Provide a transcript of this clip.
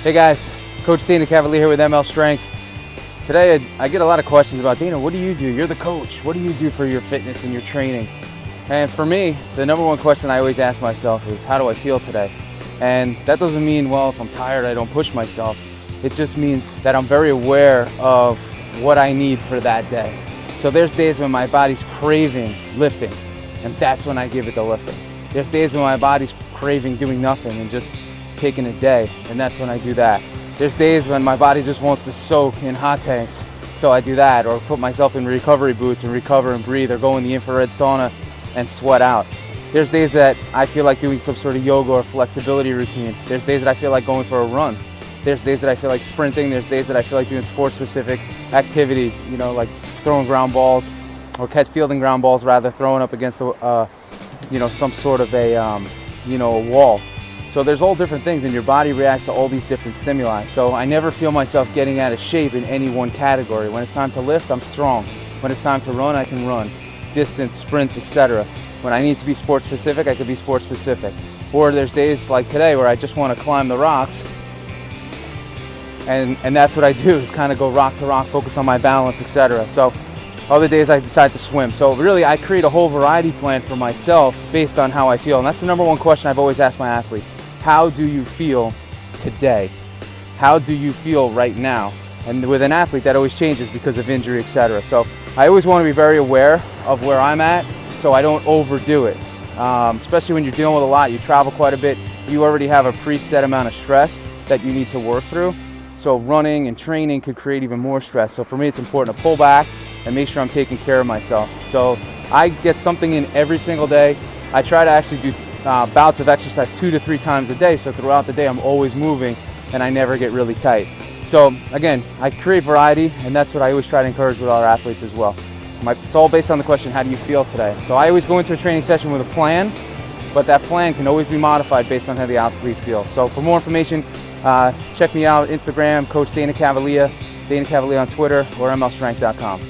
Hey guys, Coach Dana Cavalier here with ML Strength. Today I get a lot of questions about, Dana, what do you do? You're the coach. What do you do for your fitness and your training? And for me, the number one question I always ask myself is, how do I feel today? And that doesn't mean, well, if I'm tired, I don't push myself. It just means that I'm very aware of what I need for that day. So there's days when my body's craving lifting, and that's when I give it the lifting. There's days when my body's craving doing nothing and just taking a day, and that's when I do that. There's days when my body just wants to soak in hot tanks, so I do that, or put myself in recovery boots and recover and breathe, or go in the infrared sauna and sweat out. There's days that I feel like doing some sort of yoga or flexibility routine. There's days that I feel like going for a run. There's days that I feel like sprinting. There's days that I feel like doing sport-specific activity, like throwing ground balls, or fielding ground balls rather, throwing up against some sort of a wall. So there's all different things, and your body reacts to all these different stimuli. So I never feel myself getting out of shape in any one category. When it's time to lift, I'm strong. When it's time to run, I can run. Distance, sprints, etc. When I need to be sport specific, I can be sport specific. Or there's days like today where I just want to climb the rocks, and that's what I do, is kind of go rock to rock, focus on my balance, etc. So other days I decide to swim. So really I create a whole variety plan for myself based on how I feel. And that's the number one question I've always asked my athletes. How do you feel today? How do you feel right now? And with an athlete, that always changes because of injury, etc. So I always want to be very aware of where I'm at so I don't overdo it. Especially when you're dealing with a lot, you travel quite a bit, you already have a preset amount of stress that you need to work through. So running and training could create even more stress. So for me, it's important to pull back and make sure I'm taking care of myself. So I get something in every single day. I try to actually do bouts of exercise 2 to 3 times a day. So throughout the day, I'm always moving and I never get really tight. So again, I create variety, and that's what I always try to encourage with our athletes as well. It's all based on the question, how do you feel today? So I always go into a training session with a plan, but that plan can always be modified based on how the athlete feels. So for more information, check me out, Instagram, Coach Dana Cavalier on Twitter, or mlstrength.com.